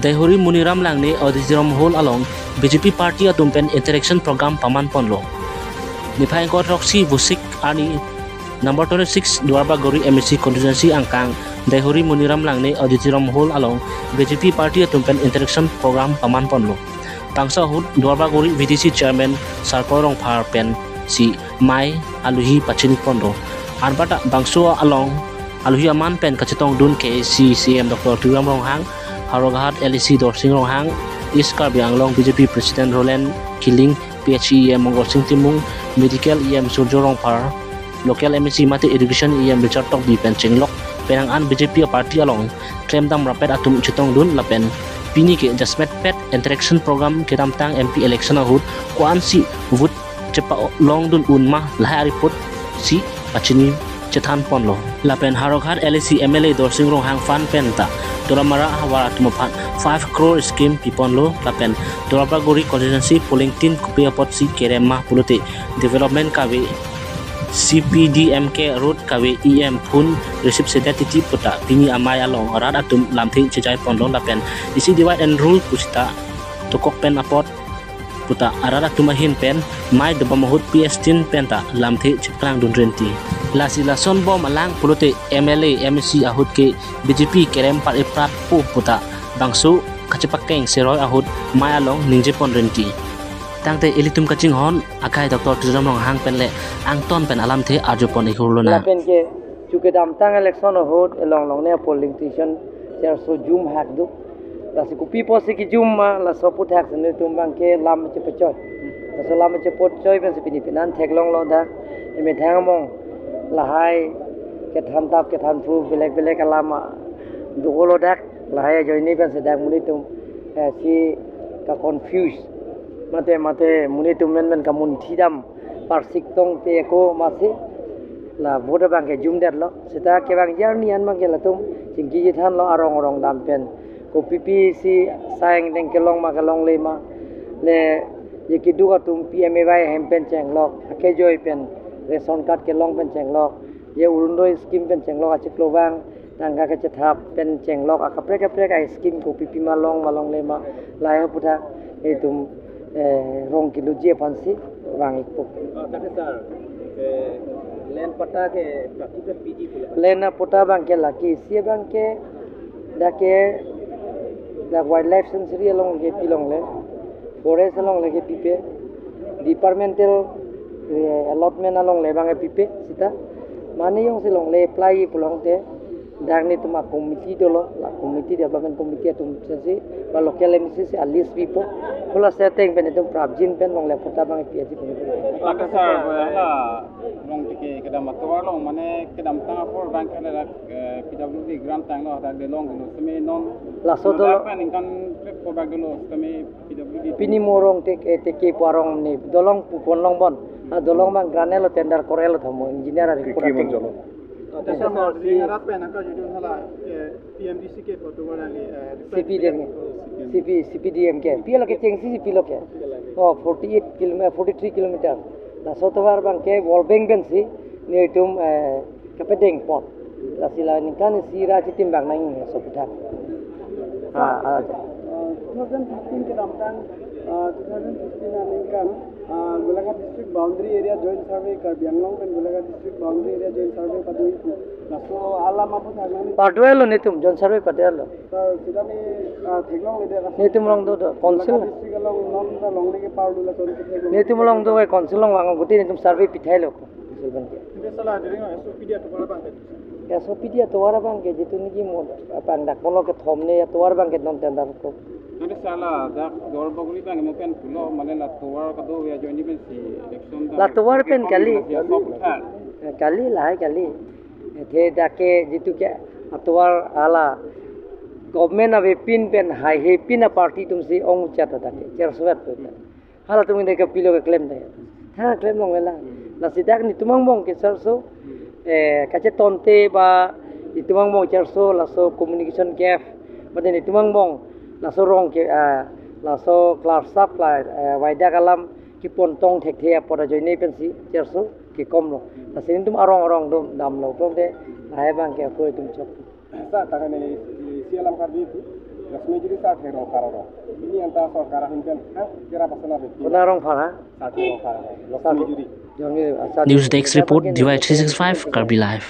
Daihuri Muniram Langni Auditorium Hall along BJP Party Atumpen Interaction Program Paman Ponlo. Nipay Kot Roxy Vusik Ani Number 26 Duarbagori MSC Constituency Angkang Daihuri Muniram Langni Auditorium Hall along BJP Party Atumpen Interaction Program Paman Ponlo. Bangsa Hud Duarbagori VDC Chairman Sarkorong Par Pen si Mai Aluhi Pachini Pondo. Arbata Bangso along Aluhi Aman Pen Kachetong Dun KC CM Dr. Turam Ronghang Harogahat LEC Dorsing Ronghang East Karbi Anglong BJP President Roland Killing PHE EM Mongol Sing Timung Medical EM Surjo Rongpar Local MSC Mati Education EM Richard Tok Di Pen Chenglok Penangan BJP Party along Klem Dam Rapet Atum Chitong Dun Lapen Pini ke Jasmet Pet Interaction Program Kiram Tang MP Election Ahud Kuan si Vut Cepa Long Dun Unma Lahai Ariput si Pachini Chethan Ponlo Lapen Harogahat LEC MLA Dorsing Ronghang Fan Penta Doramara Hawara Tumopan 5 crore scheme Piponlo Lapen Dorabagori Constituency Polling Tin Kupia Potsi Kerema Pulute Development KW CPDMK Road KW EM Pun Receipt Sedetiti Puta Pini Amai Along Rad Atum Lamthi Chijai Ponlo Lapen Isi Divide and Rule Pusita Tokok Pen Apot Puta Arada Tumahin Pen Mai Debamahut PS Tin Penta Lamthi Chipkang Dunrenti Lasi Lason Bom Alang Pulute MLA MSC Ahud ke BJP Kerem Pat Iprat Pu Puta Bangsu Kachipakeng Seroy Ahud Mai Along Ningjepon Renti Tangte Elitum Kaching Hon Akai Dr. Turam Ronghang Pen le Angton Pen Alam The Arjupon Ikurluna Lapen ke Chukedam Tang election Ahud Long ne polling station Cher so Zoom hack du Lasi kupi posi ki Zoom ma la so put hack ne tumbang ke lam chepechoy so lam chepechoy pen sepini pinan thek long lo da eme thangamong lahai ke than tap ke than pru belek alama dugolo dak lahai joini pen sedak muni tum si ka confuse mate muni tum men kamun thidam parsik tong te ko mase la vote bang ke jum det lo seta ke bang jarni an mang ke latum singki ji than lo arong dam pen ko pipi si saing deng ke long ma le ma le ye ki du ka tum PMAY hem pen cheng lo ke joy pen ration card ke long pen cheng lok ye urundoi scheme pen cheng lok achik lowang tangga ke chethap pen cheng lok akaprek ai scheme ko pipi ma long le ma lai putha e tum rong kilu je phansi wang ikpo sir len pata ke praktika PG len pota bang ke laki sie bang ke dake da wildlife sanctuary along ke pilong le forest along le ke pipe departmental allotment along le bang pipe sita mani yong silong le apply pulong te dagni tuma committee dolo la committee development committee tum se ba local MCC at least people pula setting pen tum prabjin pen long le pota bang PhD pen tak sar la long tike kedam atwar long mane kedam tang for bank la PWD grant tang lo da de long no semi non la so dolo pen kan trip ko bag dolo semi PWD pini morong te ke parong ni dolong pupon long bon dolong bang granelo tender korelo thamo engineer ari pura jolo Tasar singarat pen ka judul hala PMDC ke photo wala CPDM ke pilo ke chengsi pilo ke 48 km 43 km la sotawar bang ke wolbeng ben si ni tum kapedeng pot la sila ni kan sira chitim bang nang soputa 2015 ke damtang 2015 aninkan Gulagat district boundary area joint survey Karbi Anglong and Gulagat district boundary area joint survey padui pu so alam apu thagani padwelo nitum joint survey padelo sir sidani theglong le de nitum long do council district along non da long le ke pardu la sori ke nitum long do council long wang guti nitum survey pithailo silban ke sala diring SOP dia to bang SOP dia to wara bang ke jitu ni ki mo pang dak polo ke thomne to wara bang ke non tender ko nanti salah dak dor baguli bang mo pen pulo mane la to wara ka do ya joini ben si election la to wara pen kali the dake jitu ke atwar ala government ave pin pen hai he pin a party tum si ong chata dake cherswat pe hala tum de ke pilo ke claim de ha claim long la sidak ni tumang bong ke serso kache tonte ba itumang bong cherso la so communication gap baden itumang bong la so rong ke la so class supply waida kalam ki pontong thek the pora joini pen si cherso ki komlo la sin tum arong dum dam lo prom de hai bang ke ko tum chok sa ta ne si alam kar di tu Lasmi juri sa thero kararo. Ini anta sarkara hinten, ha? Kira pasana beti. Kena rong phara. Sa thero kararo. Lasmi juri. Jangan News Desk Report DY 365 Karbi Live.